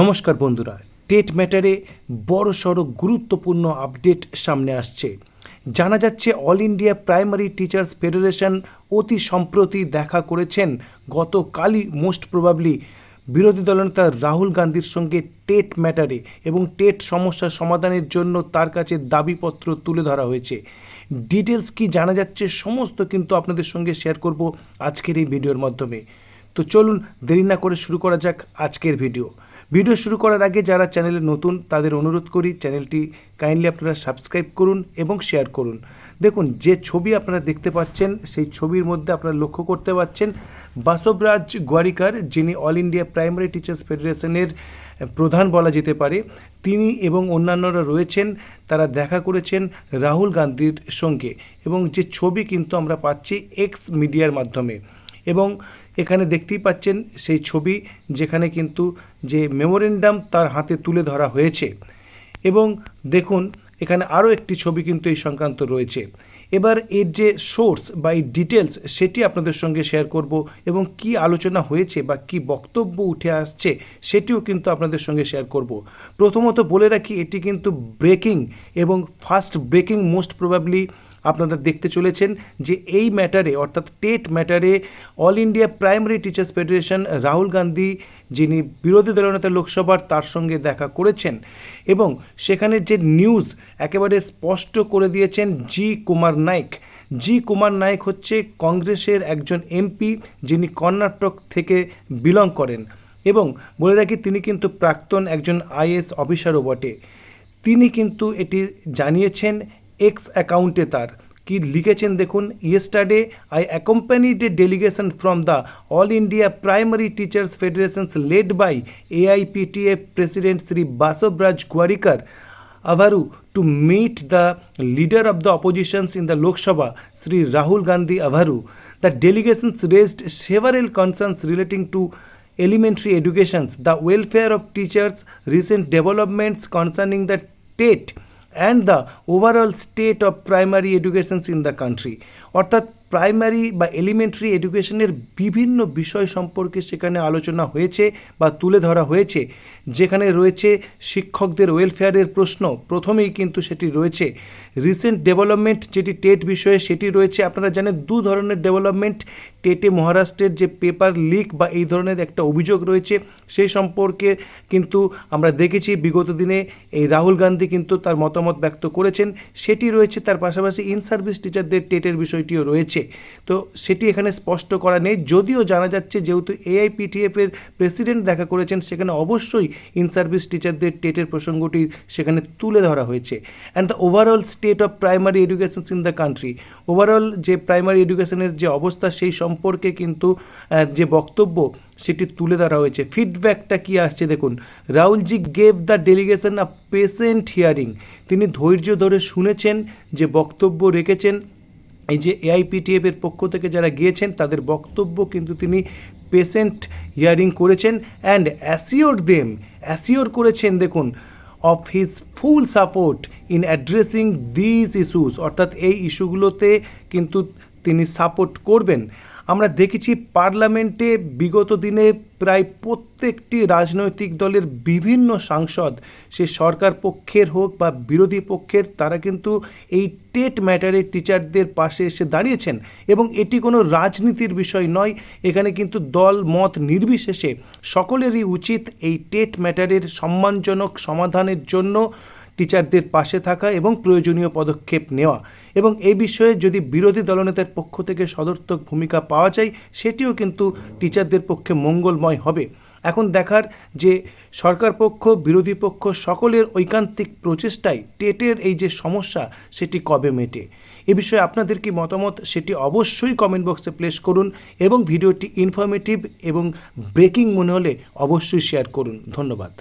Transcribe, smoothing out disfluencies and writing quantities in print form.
নমস্কার বন্ধুরা, টেট ম্যাটারে বড়সড় গুরুত্বপূর্ণ আপডেট সামনে আসছে। জানা যাচ্ছে all India primary teachers federation অতি সম্প্রতি দেখা করেছেন গতকালই মোস্ট প্রবাবলি বিরোধী দলনেতা রাহুল গান্ধীর সঙ্গে টেট ম্যাটারে এবং টেট সমস্যার সমাধানের জন্য তার কাছে দাবিপত্র তুলে ধরা হয়েছে। ডিটেলস কি জানা যাচ্ছে সমস্ত কিন্তু আপনাদের সঙ্গে শেয়ার করব আজকের এই ভিডিওর মাধ্যমে। তো চলুন দেরি না করে শুরু করা যাক আজকের ভিডিও শুরু করার আগে যারা চ্যানেলে নতুন তাদের অনুরোধ করি চ্যানেলটি কাইন্ডলি আপনারা সাবস্ক্রাইব করুন এবং শেয়ার করুন। দেখুন, যে ছবি আপনারা দেখতে পাচ্ছেন সেই ছবির মধ্যে আপনারা লক্ষ্য করতে পাচ্ছেন বাসবরাজ গোয়ারিকার, যিনি অল ইন্ডিয়া প্রাইমারি টিচার্স ফেডারেশনের প্রধান বলা যেতে পারে, তিনি এবং অন্যান্যরা রয়েছেন। তারা দেখা করেছেন রাহুল গান্ধীর সঙ্গে এবং যে ছবি কিন্তু আমরা পাচ্ছি এক্স মিডিয়ার মাধ্যমে। এবং এখানে দেখতেই পাচ্ছেন সেই ছবি যেখানে কিন্তু যে মেমোরেন্ডাম তার হাতে তুলে ধরা হয়েছে। এবং দেখুন এখানে আরও একটি ছবি কিন্তু এই সংক্রান্ত রয়েছে। এবার এর যে সোর্স বা এই ডিটেলস সেটি আপনাদের সঙ্গে শেয়ার করব এবং কি আলোচনা হয়েছে বা কি বক্তব্য উঠে আসছে সেটিও কিন্তু আপনাদের সঙ্গে শেয়ার করব। প্রথমত বলে রাখি, এটি কিন্তু ব্রেকিং এবং ফার্স্ট ব্রেকিং মোস্ট প্রবাবলি আপনারা দেখতে চলেছেন যে এই ম্যাটারে অর্থাৎ টেট ম্যাটারে all India primary teachers federation Rahul Gandhi, যিনি বিরোধী দলনেতা লোকসভার, তার সঙ্গে দেখা করেছেন এবং সেখানে যে নিউজ একেবারে স্পষ্ট করে দিয়েছেন জি কুমার নায়ক হচ্ছে কংগ্রেসের একজন এমপি, যিনি কর্ণাটক থেকে বিলং করেন এবং বলে রাখি তিনি কিন্তু প্রাক্তন একজন আইএএস অফিসারও বটে। তিনি কিন্তু এটি জানিয়েছেন এক্স অ্যাকাউন্টে। তার কি লিখেছেন দেখুন, yesterday I accompanied a delegation from the all India primary teachers federations led by AIPTA president Shri Basavaraj Gowarikar Avaru to meet the leader of the oppositions in the Lok Sabha, Sri Rahul Gandhi Avaru. The delegations raised several concerns relating to elementary education, the welfare of teachers, recent developments concerning the TET and the overall state of primary education in the country. অর্থাৎ primary বা elementary এডুকেশনের বিভিন্ন বিষয় সম্পর্কে সেখানে আলোচনা হয়েছে বা তুলে ধরা হয়েছে, যেখানে রয়েছে শিক্ষকদের ওয়েলফেয়ারের প্রশ্ন। প্রথমেই কিন্তু সেটি রয়েছে রিসেন্ট ডেভেলপমেন্ট, যেটি টেট বিষয়ে সেটি রয়েছে। আপনারা জানেন দু ধরনের ডেভেলপমেন্ট, টেটে মহারাষ্ট্রের যে পেপার লিক বা এই ধরনের একটা অভিযোগ রয়েছে, সেই সম্পর্কে কিন্তু আমরা দেখেছি বিগত দিনে এই রাহুল গান্ধী কিন্তু তার মতামত ব্যক্ত করেছেন, সেটি রয়েছে। তার পাশাপাশি ইন সার্ভিস টিচারদের টেটের বিষয়টিও রয়েছে। তো সেটি এখানে স্পষ্ট করা নেই, যদিও জানা যাচ্ছে যেহেতু AIPTF এর প্রেসিডেন্ট দেখা করেছেন, সেখানে অবশ্যই ইন সার্ভিস টিচারদের টেটের প্রসঙ্গটি সেখানে তুলে ধরা হয়েছে। And the overall state of primary education in the country, overall যে প্রাইমারি এডুকেশনের যে অবস্থা সেই সম্পর্কে কিন্তু যে বক্তব্য সেটি তুলে ধরা হয়েছে। ফিডব্যাকটা কি আসছে দেখুন, Rahulji gave the delegation a patient hearing, তিনি ধৈর্য ধরে শুনেছেন, যে বক্তব্য রেখেছেন এই যে AIPTF এর পক্ষ থেকে যারা গিয়েছেন তাদের বক্তব্য কিন্তু তিনি পেশেন্ট হিয়ারিং করেছেন অ্যান্ড অ্যাসিওর করেছেন দেখুন of his full support in addressing this issues, অর্থাৎ এই ইস্যুগুলোতে কিন্তু তিনি সাপোর্ট করবেন। আমরা দেখেছি পার্লামেন্টে বিগত দিনে প্রায় প্রত্যেকটি রাজনৈতিক দলের বিভিন্ন সাংসদ, সে সরকার পক্ষের হোক বা বিরোধী পক্ষের, তারা কিন্তু এই টেট ম্যাটারে টিচারদের পাশে এসে দাঁড়িয়েছেন এবং এটি কোনো রাজনীতির বিষয় নয়। এখানে কিন্তু দল মত নির্বিশেষে সকলেরই উচিত এই টেট ম্যাটারের সম্মানজনক সমাধানের জন্য টিচারদের পাশে থাকা এবং প্রয়োজনীয় পদক্ষেপ নেওয়া। এবং এই বিষয়ে যদি বিরোধী দলনেতার পক্ষ থেকে সদর্থক ভূমিকা পাওয়া যায়, সেটিও কিন্তু টিচারদের পক্ষে মঙ্গলময় হবে। এখন দেখার যে সরকার পক্ষ বিরোধী পক্ষ সকলের ঐকান্তিক প্রচেষ্টায় টেটের এই যে সমস্যা সেটি কবে মেটে। এ বিষয়ে আপনাদের কি মতামত সেটি অবশ্যই কমেন্ট বক্সে প্লেস করুন এবং ভিডিওটি ইনফরমেটিভ এবং ব্রেকিং মনে হলে অবশ্যই শেয়ার করুন। ধন্যবাদ।